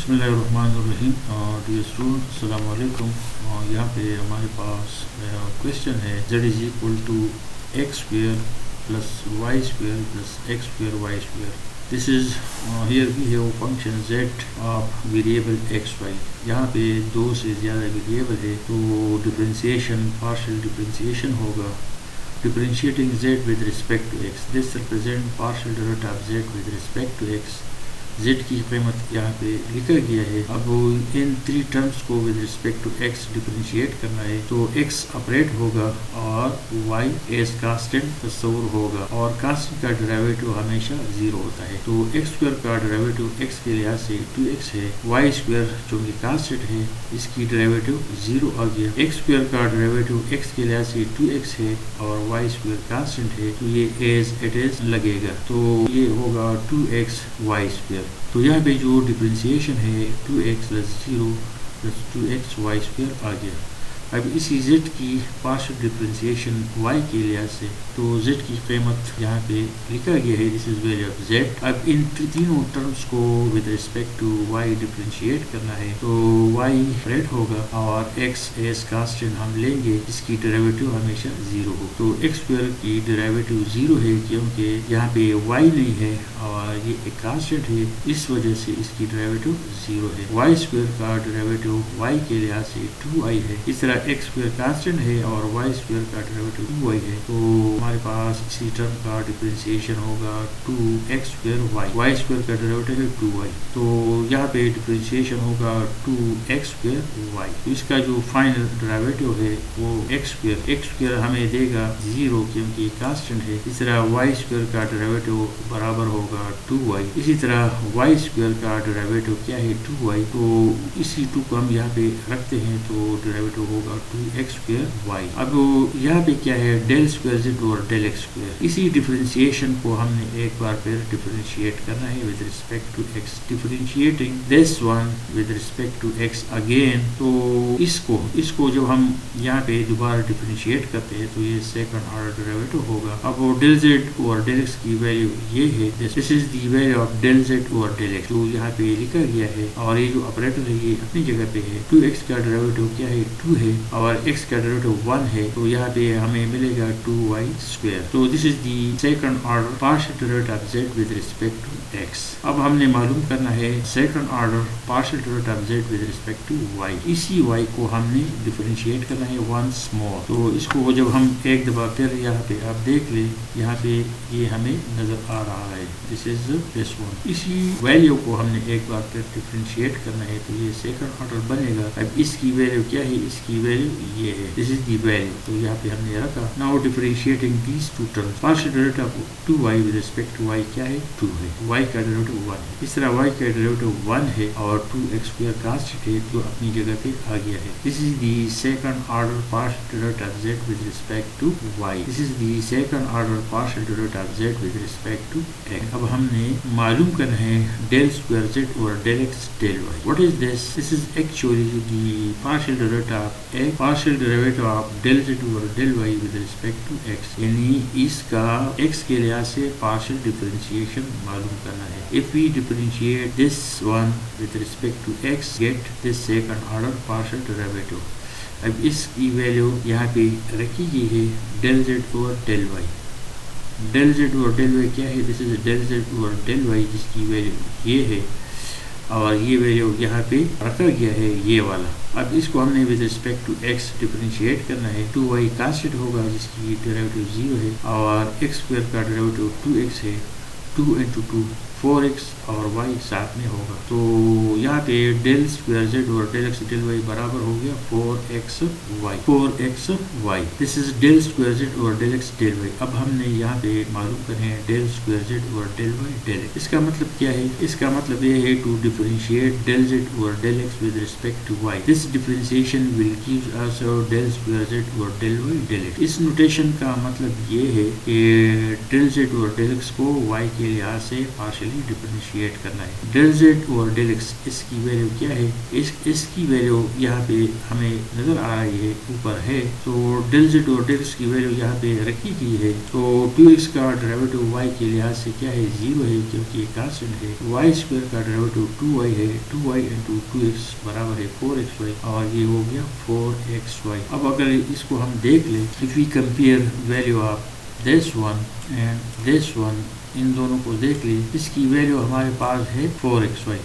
बिस्मिल्लाहिर्रहमानिर्रहीम। Dear student, अस्सलाम वालेकुम। यहाँ पे हमारे पास क्वेश्चन है z is equal to x square plus y square plus x square y square. This is here we have function z of variable x y. यहाँ पे दो से ज़्यादा वेरिएबल है तो डिफरेंशिएशन पार्शियल डिफरेंशिएशन होगा। Differentiating z with respect to x, this represent partial derivative of z with respect to x। z की कीमत यहाँ पे लिखा गया है। अब इन थ्री टर्म्स को with respect to x differentiate करना है तो x ऑपरेट होगा और y एज कांस्टेंट तस्वुर होगा और कांस्टेंट का डेरिवेटिव हमेशा जीरो होता है। तो x स्क्वायर का डेरिवेटिव x के लिहाज से 2x है। y स्क्वायर जो कि कांस्टेंट है इसकी डेरिवेटिव जीरो आ गया। x स्क्वायर का डेरिवेटिव x के लिहाज से 2x है और y स्क्वायर कांस्टेंट है तो ये एज इट इज लगेगा। तो ये होगा 2x y स्क्वायर। तो यहाँ पे जो डिफरेंशिएशन है 2x plus 0 plus 2x y square आ गया। अब इसी z की पार्शियल डिफरेंशिएशन y के लिहाज से तो z की कीमत यहाँ पे लिखा गया है, this is value of z। अब इन तीनों टर्म्स को with respect to y differentiate करना है तो y रेट होगा और x एज कांस्टेंट हम लेंगे जिसकी डेरिवेटिव हमेशा जीरो हो। तो x स्क्वायर की डेरिवेटिव जीरो है क्योंकि यहाँ पे y नहीं है और ये एक कांस्टेंट है, इस वजह से इसकी डेरिवेटिव जीरो है। y स्क्वायर का डेरिवेटिव y के लिहाज से 2y है। इस तरह x स्क्वायर कांस्टेंट है और y स्क्वायर का डेरिवेटिव 2y है तो हमारे पास इसी टर्म का डिफरेंशिएशन होगा 2x स्क्वायर y स्क्वायर का डेरिवेटिव है 2y। तो यहाँ पे डिफरेंशिएशन होगा 2x स्क्वायर y। तो इसका जो फाइनल डेरिवेटिव है वो x स्क्वायर हमें देगा 0 क्योंकि कांस्टेंट है। इस तरह y स्क्वायर का डेरिवेटिव बराबर होगा 2y। इसी तरह y स्क्वायर का डेरिवेटिव क्या है 2y। तो इसी 2 को हम यहाँ पे रखते हैं तो डेरिवेटिव होगा 2x स्क्वायर y। अब यहाँ पे क्या है डेल स्क्वायर z और डेल x स्क्वायर। इसी डिफरेंशिएशन को हमने एक बार फिर डिफरेंशिएट करना है with respect to x। Differentiating this one with respect to x again. तो इसको जब हम यहाँ पे दोबारा डिफरेंशिएट करते हैं तो ये सेकंड ऑर्डर डेरिवेटिव होगा। अब वो डेल z और डेल x की वैल्यू ये है, this is the value of del z और डेल x जो यहाँ पे लिखा गया है और ये जो ऑपरेटर है ये अपनी जगह पे है। 2x का डेरिवेटिव क्या है 2 है और x का डेरिवेटिव 1 है तो यहाँ पे हमें मिलेगा 2y स्क्वायर। तो this is the second order partial derivative of z with respect to x। अब हमने मालूम करना है second order partial derivative of z with respect to y। इसी y को हमने डिफरेंशिएट करना है वंस मोर। तो इसको जब हम एक दफा फिर यहाँ पे आप देख ले, यहाँ पे ये हमें नजर आ रहा है, दिस इज दिस वन। इसी वैल्यू को हमने एक बार फिर डिफरेंशिएट करना है तो ये सेकंड ऑर्डर बनेगा। अब इसकी वैल्यू क्या है, इसकी वैल्यू ये है, दिस इज दी वैल्यू। तो यहाँ पे हमने रखा। Now differentiating these two terms, partial derivative of 2y with respect to y क्या है 2 है, y का डेरिवेटिव 1 है। इस तरह y का डेरिवेटिव 1 है और 2x स्क्वायर कांस्टेंट है जो अपनी जगह पे आ गया है। This is the second order partial derivative of z with respect to y। This is the second order partial derivative of z with respect to x। अब हमने मालूम करना है डेल स्क्वायर z और del x del y। What is this? This is actually the partial derivative of x, partial derivative of del z और del y with respect to x, यानी इसका x के लिहाज से पार्शियल डिफरेंशिएशन मालूम करना है। If we differentiate this one with respect to x get this second order partial derivative. अब इसकी वैल्यू यहाँ पे रखी गई है डेल z और डेल y। डेल z और डेल y क्या है, दिस इज डेल z और डेल y जिसकी वैल्यू ये है और ये वैल्यू यहाँ पे रखा गया है ये वाला। अब इसको हमने with respect to x differentiate करना है। 2y कांस्टेंट होगा जिसकी डेरिवेटिव 0 है और x स्क्वायर का डेरिवेटिव 2x है, 2 into 2 4x और y साथ में होगा। तो यहाँ पे डेल स्क्वायर z और डेल x डेल y बराबर हो गया 4xy। This is del square z और डेल x डेल y। अब हमने यहाँ पे मालूम करना है डेल स्क्वायर z और डेल y डेल x। इसका मतलब क्या है, इसका मतलब ये है टू डिफरेंशिएट डेल z और del x with respect to y। This differentiation will give us del square z और डेल y डेल x। इस नोटेशन का मतलब ये है कि डेल z और डेल x को y के लिहाज से पार्शियली डिफरेंशिएट करना है। डेल z और डेल x इस کی ویلیو کیا ہے، اس کی ویلیو یہاں پہ ہمیں نظر آ رہی ہے اوپر ہے. تو ڈیل زیڈ اور ڈیل ایکس کی ویلیو یہاں پہ رکھی گئی ہے. تو 2x کا ڈیریویٹو y کے لحاظ سے کیا ہے، 0 ہے کیونکہ یہ کانسٹنٹ ہے. y اسکوئر کا ڈیریویٹو 2y ہے، 2y انٹو 2x برابر ہے 4xy، اور یہ ہو گیا 4xy. اب اگر اس کو ہم دیکھ لیں، if we compare value of this one and this one، ان دونوں کو دیکھ لیں، اس کی ویلیو ہمارے پاس ہے 4xy،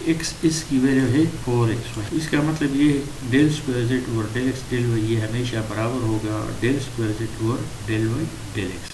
اس کی ویلیو ہے 4xy. اس کا مطلب یہ ہے ڈیل اسکوائر زیڈ اور ڈیل ایکس ڈیل وائی یہ ہمیشہ برابر ہوگا ڈیل اسکوائر زیڈ اور ڈیل وائی ڈیل ایکس.